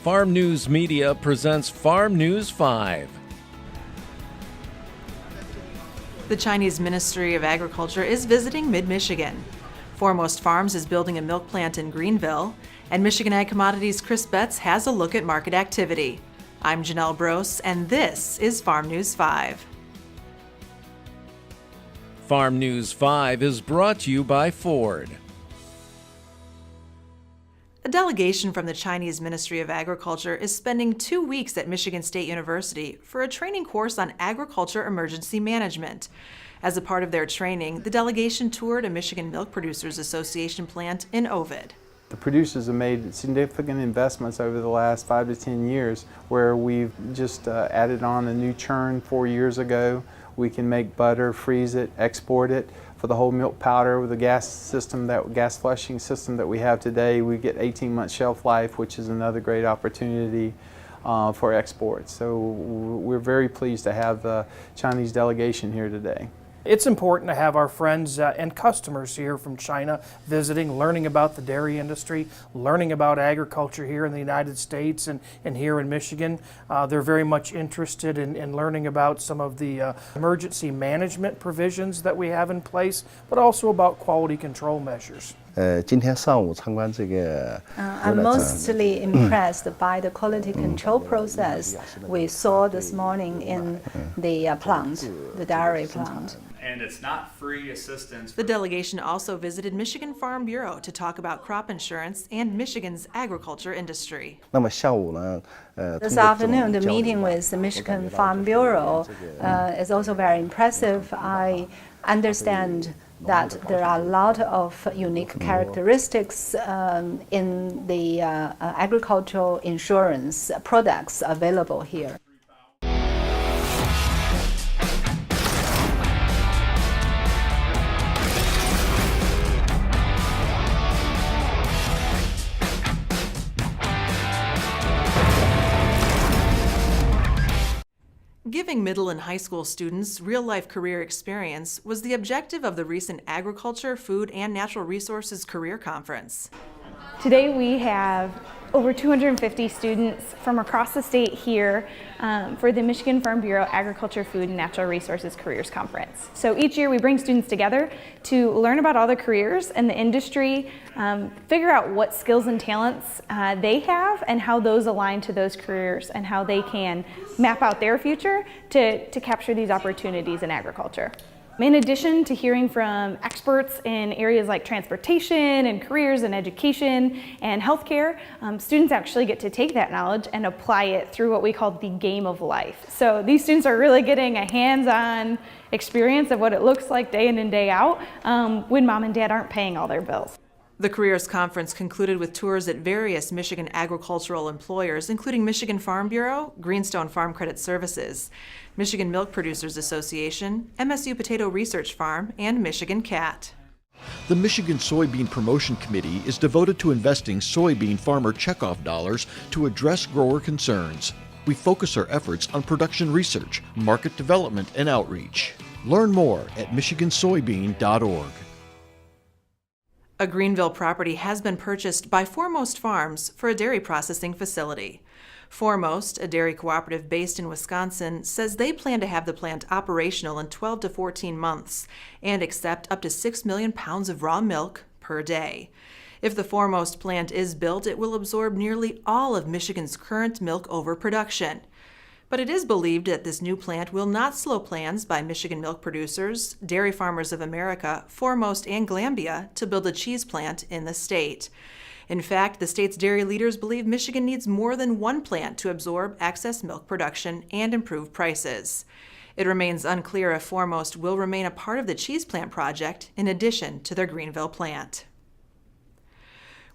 Farm News Media presents Farm News 5. The Chinese Ministry of Agriculture is visiting mid-Michigan. Foremost Farms is building a milk plant in Greenville, and Michigan Ag Commodities' Chris Betz has a look at market activity. I'm Janelle Brose, and this is Farm News 5. Farm News 5 is brought to you by Ford. A delegation from the Chinese Ministry of Agriculture is spending 2 weeks at Michigan State University for a training course on agriculture emergency management. As a part of their training, the delegation toured a Michigan Milk Producers Association plant in Ovid. The producers have made significant investments over the last 5 to 10 years where we've just added on a new churn 4 years ago. We can make butter, freeze it, export it. For the whole milk powder with the gas flushing system that we have today, we get 18-month shelf life, which is another great opportunity for export. So we're very pleased to have the Chinese delegation here today. It's important to have our friends and customers here from China visiting, learning about the dairy industry, learning about agriculture here in the United States and here in Michigan. They're very much interested in learning about some of the emergency management provisions that we have in place, but also about quality control measures. I'm mostly impressed by the quality control process we saw this morning in the plant, the dairy plant. And it's not free assistance. The delegation also visited Michigan Farm Bureau to talk about crop insurance and Michigan's agriculture industry. This afternoon, the meeting with the Michigan Farm Bureau is also very impressive. I understand that there are a lot of unique characteristics in the agricultural insurance products available here. Giving middle and high school students real-life career experience was the objective of the recent Agriculture, Food, and Natural Resources Career Conference. Today we have over 250 students from across the state here for the Michigan Farm Bureau Agriculture, Food, and Natural Resources Careers Conference. So each year we bring students together to learn about all the careers in the industry, figure out what skills and talents they have and how those align to those careers and how they can map out their future to capture these opportunities in agriculture. In addition to hearing from experts in areas like transportation and careers and education and healthcare, students actually get to take that knowledge and apply it through what we call the game of life. So these students are really getting a hands-on experience of what it looks like day in and day out when mom and dad aren't paying all their bills. The Careers Conference concluded with tours at various Michigan agricultural employers, including Michigan Farm Bureau, Greenstone Farm Credit Services, Michigan Milk Producers Association, MSU Potato Research Farm, and Michigan CAT. The Michigan Soybean Promotion Committee is devoted to investing soybean farmer checkoff dollars to address grower concerns. We focus our efforts on production research, market development, and outreach. Learn more at michigansoybean.org. A Greenville property has been purchased by Foremost Farms for a dairy processing facility. Foremost, a dairy cooperative based in Wisconsin, says they plan to have the plant operational in 12 to 14 months and accept up to 6 million pounds of raw milk per day. If the Foremost plant is built, it will absorb nearly all of Michigan's current milk overproduction. But it is believed that this new plant will not slow plans by Michigan milk producers, Dairy Farmers of America, Foremost, and Glanbia to build a cheese plant in the state. In fact, the state's dairy leaders believe Michigan needs more than one plant to absorb excess milk production and improve prices. It remains unclear if Foremost will remain a part of the cheese plant project in addition to their Greenville plant.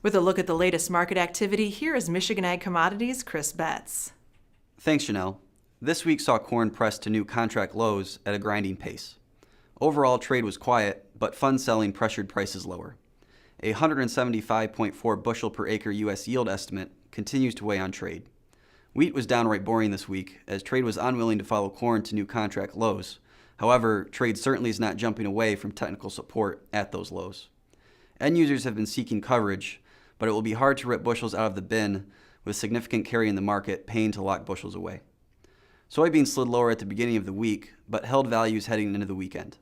With a look at the latest market activity, here is Michigan Ag Commodities' Chris Betz. Thanks, Janelle. This week saw corn pressed to new contract lows at a grinding pace. Overall trade was quiet, but fund selling pressured prices lower. A 175.4 bushel per acre U.S. yield estimate continues to weigh on trade. Wheat was downright boring this week, as trade was unwilling to follow corn to new contract lows. However, trade certainly is not jumping away from technical support at those lows. End users have been seeking coverage, but it will be hard to rip bushels out of the bin with significant carry in the market paying to lock bushels away. Soybeans slid lower at the beginning of the week, but held values heading into the weekend.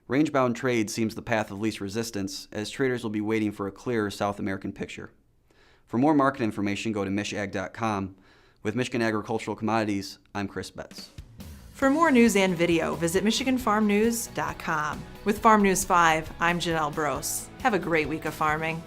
Range-bound trade seems the path of least resistance, as traders will be waiting for a clearer South American picture. For more market information, go to michag.com. With Michigan Agricultural Commodities, I'm Chris Betz. For more news and video, visit MichiganFarmNews.com. With Farm News 5, I'm Janelle Brose. Have a great week of farming.